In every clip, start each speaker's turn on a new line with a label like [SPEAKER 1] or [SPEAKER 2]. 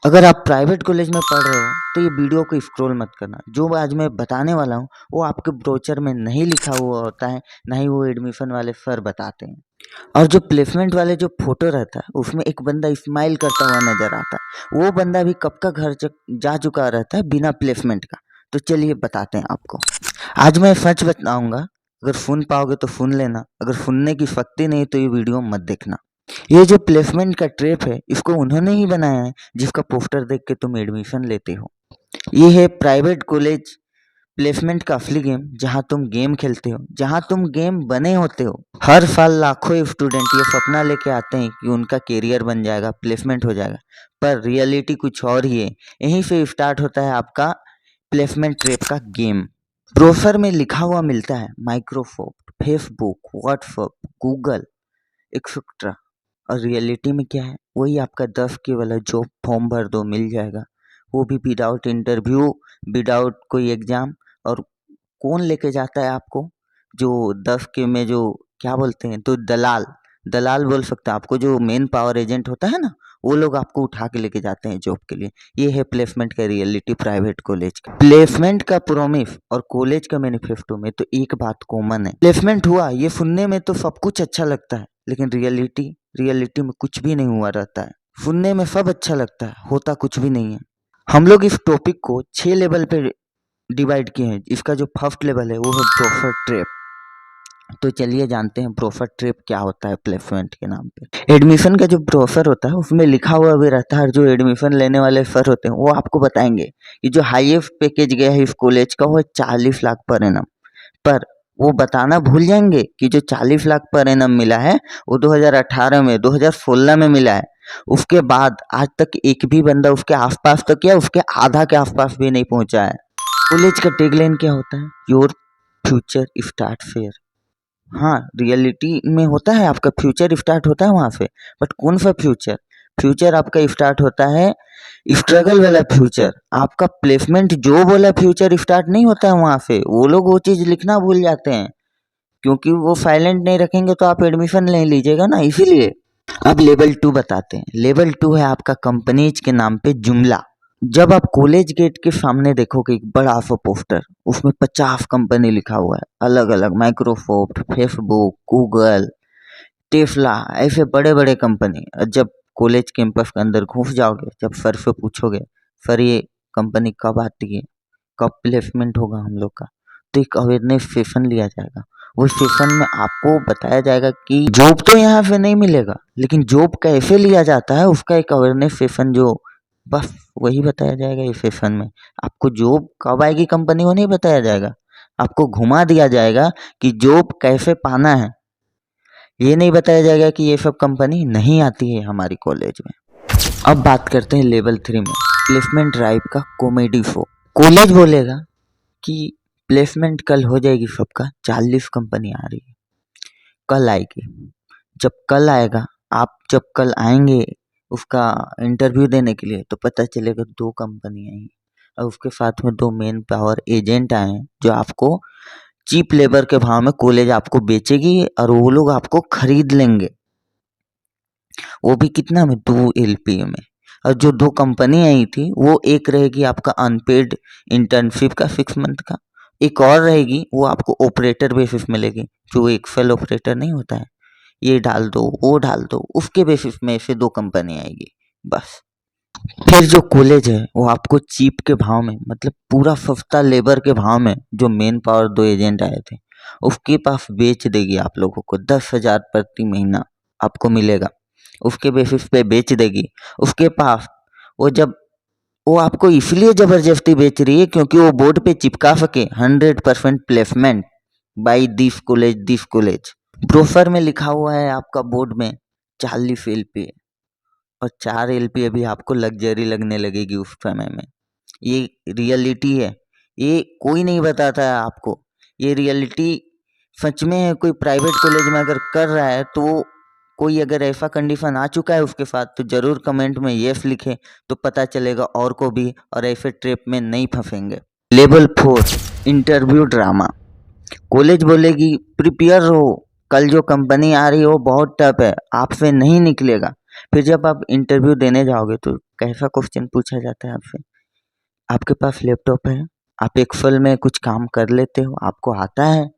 [SPEAKER 1] अगर आप private college में पढ़ रहे हो तो ये वीडियो को स्क्रॉल मत करना। जो आज मैं बताने वाला हूँ वो आपके ब्रोचर में नहीं लिखा हुआ होता है, ना ही वो एडमिशन वाले सर बताते हैं। और जो प्लेसमेंट वाले जो फोटो रहता है उसमें एक बंदा स्माइल करता हुआ नजर आता है, वो बंदा भी कब का घर जा चुका रहता है बिना प्लेसमेंट का। तो चलिए बताते हैं आपको। आज मैं सच बताऊंगा, अगर सुन पाओगे तो सुन लेना, अगर सुनने की शक्ति नहीं तो ये वीडियो मत देखना। ये जो प्लेसमेंट का ट्रैप है इसको उन्होंने ही बनाया है जिसका पोस्टर देख के तुम एडमिशन लेते हो। ये है प्राइवेट कॉलेज प्लेसमेंट का असली गेम, जहां तुम गेम खेलते हो, जहां तुम गेम बने होते हो। हर साल लाखों स्टूडेंट ये सपना लेके आते हैं कि उनका कैरियर बन जाएगा, प्लेसमेंट हो जाएगा, पर रियलिटी कुछ और ही है। यहीं से स्टार्ट होता है आपका प्लेसमेंट ट्रैप का गेम। ब्रोशर में लिखा हुआ मिलता है Microsoft, Facebook, WhatsApp, Google etcetera, और रियलिटी में क्या है, वही आपका 10 के वाला जॉब फॉर्म भर दो मिल जाएगा, वो भी विदाउट इंटरव्यू, विदाउट कोई एग्जाम। और कौन लेके जाता है आपको? जो 10 के में जो क्या बोलते हैं, तो दलाल, दलाल बोल सकते हैं आपको, जो मेन पावर एजेंट होता है ना, वो लोग आपको उठा के लेके जाते हैं जॉब के लिए। ये है प्लेसमेंट का रियलिटी प्राइवेट कॉलेज का। प्लेसमेंट का प्रोमिस और कॉलेज का मैनिफेस्टो में तो एक बात कॉमन है, प्लेसमेंट हुआ ये सुनने में तो सब कुछ अच्छा लगता है, लेकिन रियलिटी में कुछ भी नहीं हुआ रहता है। सुनने में सब अच्छा लगता है, होता कुछ भी नहीं है। हम लोग इस टॉपिक को 6 लेवल पे डिवाइड किए हैं। इसका जो फर्स्ट लेवल है वो है ब्रोफर ट्रैप। तो चलिए जानते हैं ब्रोफर ट्रैप क्या होता है प्लेसमेंट के नाम पे। एडमिशन का जो ब्रोफर होता है उसमें लिखा हुआ भी रहता है, और जो एडमिशन लेने वाले सर होते हैं वो आपको बताएंगे कि जो हाईएस्ट पैकेज गया है इस कॉलेज का वो 40 लाख पर एनम। पर वो बताना भूल जाएंगे कि जो 40 लाख पर एनम मिला है वो 2018 में, 2016 में मिला है। उसके बाद आज तक एक भी बंदा उसके आसपास तक या उसके आधा के आसपास भी नहीं पहुंचा है। कॉलेज का टैगलाइन क्या होता है? Your future start fair. हाँ, रियलिटी में होता है आपका फ्यूचर स्टार्ट होता है वहाँ से, बट कौन सा फ्यूचर? फ्यूचर आपका स्टार्ट होता है स्ट्रगल वाला फ्यूचर। आपका प्लेसमेंट जो बोला फ्यूचर स्टार्ट नहीं होता है वहाँ से। वो लोग वो चीज़ लिखना भूल जाते हैं, क्योंकि वो साइलेंट नहीं रखेंगे तो आप एडमिशन नहीं लीजिएगा ना, इसीलिए। अब लेवल 2 बताते हैं। लेवल 2 है आपका कंपनीज के नाम पे जुमला। जब आप कॉलेज गेट के सामने देखोगे एक बड़ा सा पोस्टर, उसमें 50 कंपनी लिखा हुआ है, अलग अलग, माइक्रोसॉफ्ट, फेसबुक, गूगल, टेस्ला, ऐसे बड़े बड़े कंपनी। जब कॉलेज कैंपस के अंदर घुस जाओगे, जब सर से पूछोगे सर ये कंपनी कब आती है, कब प्लेसमेंट होगा हम लोग का, तो एक अवेयरनेस सेशन लिया जाएगा। उस सेशन में आपको बताया जाएगा कि जॉब तो यहाँ पे नहीं मिलेगा, लेकिन जॉब कैसे लिया जाता है उसका एक अवेयरनेस सेशन, जो बस वही बताया जाएगा इस सेशन में। आपको जॉब कब आएगी कंपनी वो नहीं बताया जाएगा, आपको घुमा दिया जाएगा कि जॉब कैसे पाना है। ये नहीं बताया जाएगा कि ये सब कंपनी नहीं आती है हमारी कॉलेज में। अब बात करते हैं लेवल 3 में, प्लेसमेंट ड्राइव का कॉमेडी शो। कॉलेज बोलेगा कि प्लेसमेंट कल हो जाएगी सबका, 40 कंपनी आ रही है, कल आएगी। जब कल आएगा, आप जब कल आएंगे उसका इंटरव्यू देने के लिए, तो पता चलेगा 2 कंपनी आई हैं, और उसके साथ में 2 मेन पावर एजेंट आए हैं जो आपको चीप लेबर के भाव में कॉलेज आपको बेचेगी, और वो लोग आपको खरीद लेंगे। वो भी कितना में? 2 LPA में। और जो 2 कंपनी आई थी वो एक रहेगी आपका अनपेड इंटर्नशिप का 6 मंथ का, एक और रहेगी वो आपको ऑपरेटर बेसिस मिलेगी, जो एक्सेल ऑपरेटर नहीं होता है, ये डाल दो वो डाल दो, उसके बेसिस में से 2 कंपनी आएगी बस। फिर जो कॉलेज है वो आपको चीप के भाव में, मतलब पूरा सस्ता लेबर के भाव में, जो मेन पावर 2 एजेंट आए थे उसके पास बेच देगी आप लोगों को। 10,000 प्रति महीना आपको मिलेगा, उसके बेसिस पे बेच देगी। उसके पास वो आपको इसलिए जबरदस्ती बेच रही है क्योंकि वो बोर्ड पे चिपका सके 100% placement by this college. Brochure में लिखा हुआ है आपका बोर्ड में 40 LPA, और 4 LPA भी आपको लग्जरी लगने लगेगी उस समय में। ये रियलिटी है, ये कोई नहीं बताता है आपको। ये रियलिटी सच में है। कोई प्राइवेट कॉलेज में अगर कर रहा है तो कोई अगर ऐसा कंडीशन आ चुका है उसके साथ, तो ज़रूर कमेंट में येस लिखे, तो पता चलेगा और को भी, और ऐसे ट्रैप में नहीं फंसेंगे। Level 4 interview drama. कॉलेज बोलेगी प्रिपेयर रहो, कल जो कंपनी आ रही है वो बहुत टफ है, आपसे नहीं निकलेगा। फिर जब आप इंटरव्यू देने जाओगे तो कैसा क्वेश्चन पूछा जाता है आपसे, आपके पास लैपटॉप है, आप एक्सेल में कुछ काम कर लेते हो, आपको आता है,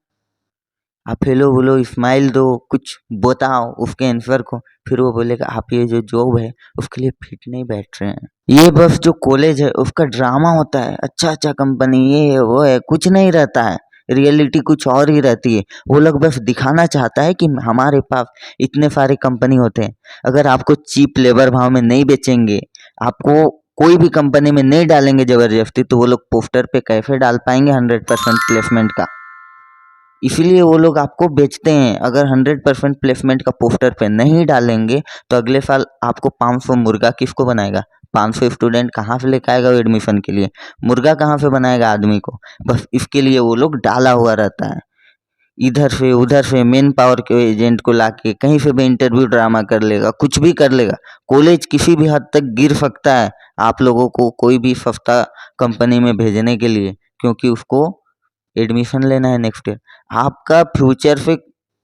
[SPEAKER 1] आप हेलो बोलो, स्माइल दो, कुछ बताओ उसके आंसर को, फिर वो बोलेगा आप ये जो जॉब है उसके लिए फिट नहीं बैठ रहे हैं। ये बस जो कॉलेज है उसका ड्रामा होता है, अच्छा अच्छा कंपनी ये है वो है, कुछ नहीं रहता है, रियलिटी कुछ और ही रहती है। वो लोग बस दिखाना चाहता है कि हमारे पास इतने सारे कंपनी होते हैं, अगर आपको चीप लेबर भाव में नहीं बेचेंगे, आपको कोई भी कंपनी में नहीं डालेंगे जबरदस्ती, तो वो लोग पोस्टर पे कैसे डाल पाएंगे 100% प्लेसमेंट का। इसीलिए वो लोग आपको बेचते हैं। अगर 100% प्लेसमेंट का पोस्टर पे नहीं डालेंगे तो अगले साल आपको 500 मुर्गा किसको बनाएगा, 500 स्टूडेंट कहाँ से लेकर आएगा एडमिशन के लिए, मुर्गा कहाँ से बनाएगा आदमी को। बस इसके लिए वो लोग डाला हुआ रहता है, इधर से उधर से मेन पावर के एजेंट को लाके कहीं से भी इंटरव्यू ड्रामा कर लेगा, कुछ भी कर लेगा। कॉलेज किसी भी हद तक गिर सकता है आप लोगों को कोई भी सस्ता कंपनी में भेजने के लिए, क्योंकि उसको एडमिशन लेना है नेक्स्ट ईयर। आपका फ्यूचर से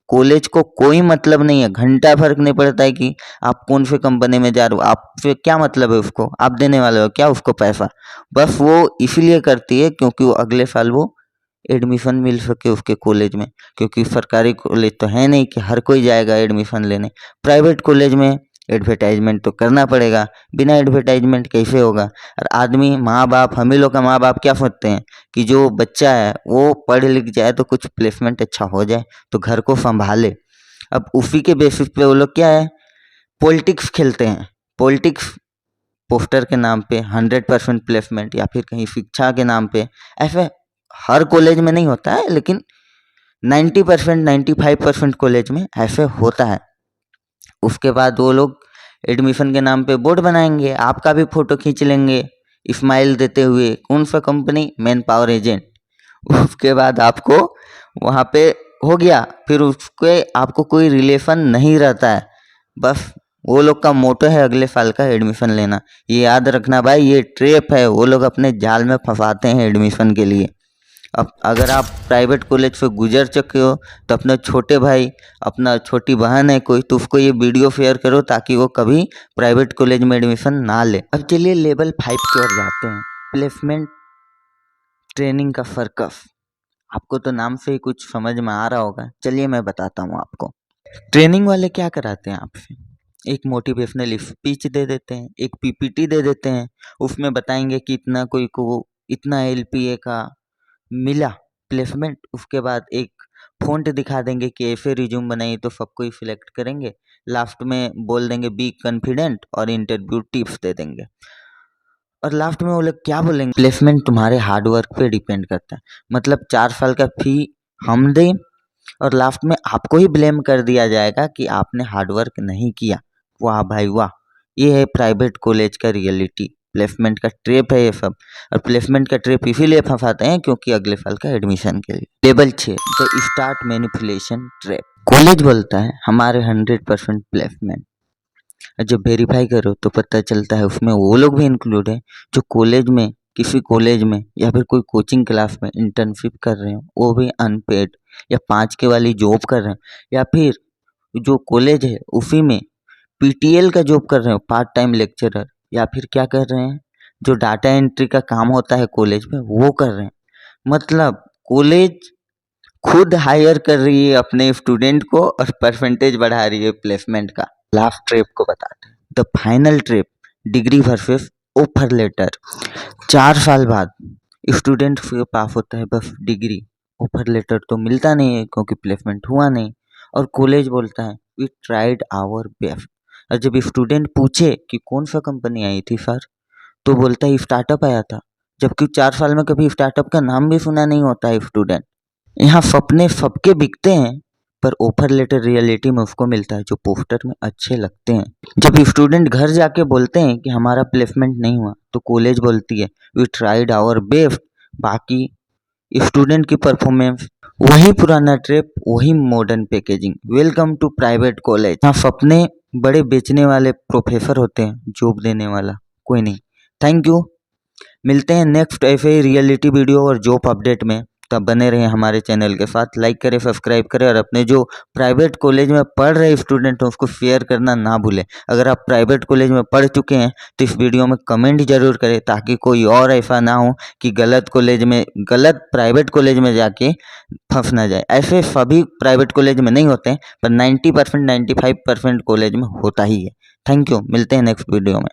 [SPEAKER 1] कॉलेज को कोई मतलब नहीं है, घंटा फर्क नहीं पड़ता है कि आप कौन से कंपनी में जा रहे हो, आपसे क्या मतलब है उसको, आप देने वाले हो क्या उसको पैसा। बस वो इसीलिए करती है क्योंकि वो अगले साल वो एडमिशन मिल सके उसके कॉलेज में, क्योंकि सरकारी कॉलेज तो है नहीं कि हर कोई जाएगा एडमिशन लेने। प्राइवेट कॉलेज में एडवर्टाइजमेंट तो करना पड़ेगा, बिना एडवर्टाइजमेंट कैसे होगा। और आदमी माँ बाप, हम ही लोग का माँ बाप क्या सोचते हैं कि जो बच्चा है वो पढ़ लिख जाए तो कुछ प्लेसमेंट अच्छा हो जाए तो घर को संभाले। अब उसी के बेसिस पे वो लोग क्या है, पॉलिटिक्स खेलते हैं। पॉलिटिक्स पोस्टर के नाम पे 100% प्लेसमेंट, या फिर कहीं शिक्षा के नाम पे, ऐसे हर कॉलेज में नहीं होता है लेकिन 90% 95% कॉलेज में ऐसे होता है। उसके बाद वो लोग एडमिशन के नाम पे बोर्ड बनाएंगे, आपका भी फोटो खींच लेंगे स्माइल देते हुए, कौन सा कंपनी, मैन पावर एजेंट। उसके बाद आपको वहाँ पे हो गया, फिर उसके आपको कोई रिलेशन नहीं रहता है, बस वो लोग का मोटो है अगले साल का एडमिशन लेना। ये याद रखना भाई, ये ट्रैप है, वो लोग अपने जाल में फंसाते हैं एडमिशन के लिए। अब अगर आप प्राइवेट कॉलेज से गुजर चुके हो तो अपना छोटे भाई, अपना छोटी बहन है कोई, तो उसको ये वीडियो शेयर करो ताकि वो कभी प्राइवेट कॉलेज में एडमिशन ना ले। अब चलिए लेवल 5 की ओर जाते हैं, प्लेसमेंट ट्रेनिंग का सर्कस। आपको तो नाम से ही कुछ समझ में आ रहा होगा, चलिए मैं बताता हूँ आपको। ट्रेनिंग वाले क्या कराते हैं आपसे, एक मोटिवेशनल स्पीच दे देते हैं, एक पीपीटी दे देते हैं, उसमें बताएंगे कि इतना कोई को इतना एलपीए का मिला प्लेसमेंट। उसके बाद एक फ़ॉन्ट दिखा देंगे कि ऐसे रिज्यूम बनाइए तो सबको ही सिलेक्ट करेंगे। लास्ट में बोल देंगे बी कॉन्फिडेंट और इंटरव्यू टिप्स दे देंगे। और लास्ट में वो लोग क्या बोलेंगे, प्लेसमेंट तुम्हारे हार्डवर्क पे डिपेंड करता है। मतलब 4 साल का फी हम दें और लास्ट में आपको ही ब्लेम कर दिया जाएगा कि आपने हार्डवर्क नहीं किया। वाह भाई वाह, ये है प्राइवेट कॉलेज का रियलिटी। प्लेसमेंट का ट्रैप है ये सब, और प्लेसमेंट का ट्रैप इसीलिए फंसाते हैं क्योंकि अगले साल का एडमिशन के लिए। Level 6 the start manipulation trap. College बोलता है हमारे 100% प्लेसमेंट, जब वेरीफाई करो तो पता चलता है उसमें वो लोग भी इंक्लूड है जो कॉलेज में, किसी कॉलेज में या फिर कोई कोचिंग क्लास में इंटर्नशिप कर रहे हो, वो भी अनपेड, या 5 के वाली जॉब कर रहे हैं, या फिर जो कॉलेज है उसी में पीटीएल का जॉब कर रहे हो, पार्ट टाइम लेक्चरर, या फिर क्या कर रहे हैं, जो डाटा एंट्री का काम होता है कॉलेज में वो कर रहे हैं। मतलब कॉलेज खुद हायर कर रही है अपने स्टूडेंट को और परसेंटेज बढ़ा रही है प्लेसमेंट का। लास्ट ट्रिप को बताते हैं, the final trip, degree versus offer letter. 4 साल बाद स्टूडेंट के पास होता है बस डिग्री, ऑफर लेटर तो मिलता नहीं है क्योंकि प्लेसमेंट हुआ नहीं, और कॉलेज बोलता है वी ट्राइड आवर बेस्ट। और जब स्टूडेंट पूछे कि कौन सा कंपनी आई थी सर, तो बोलता है स्टार्टअप आया था, जबकि 4 साल में कभी स्टार्टअप का नाम भी सुना नहीं होता है स्टूडेंट। यहाँ सपने सबके बिकते हैं, पर ऑफर लेटर रियलिटी में उसको मिलता है जो पोस्टर में अच्छे लगते हैं। जब स्टूडेंट घर जाके बोलते हैं कि हमारा प्लेसमेंट नहीं हुआ, तो कॉलेज बोलती है वी ट्राइड आवर बेस्ट। बाकी स्टूडेंट की परफॉर्मेंस, वही पुराना ट्रिप, वही modern packaging. Welcome to private college. यहाँ सपने बड़े बेचने वाले प्रोफेसर होते हैं, जॉब देने वाला कोई नहीं। थैंक यू, मिलते हैं नेक्स्ट ऐसे ही रियलिटी वीडियो और जॉब अपडेट में। तो आप बने रहें हमारे चैनल के साथ, लाइक करें, सब्सक्राइब करें और अपने जो प्राइवेट कॉलेज में पढ़ रहे स्टूडेंट हैं उसको शेयर करना ना भूलें। अगर आप प्राइवेट कॉलेज में पढ़ चुके हैं तो इस वीडियो में कमेंट जरूर करें, ताकि कोई और ऐसा ना हो कि गलत प्राइवेट कॉलेज में जाके फंस ना जाए। ऐसे सभी प्राइवेट कॉलेज में नहीं होते हैं, पर 90% 95% कॉलेज में होता ही है। थैंक यू, मिलते हैं नेक्स्ट वीडियो में।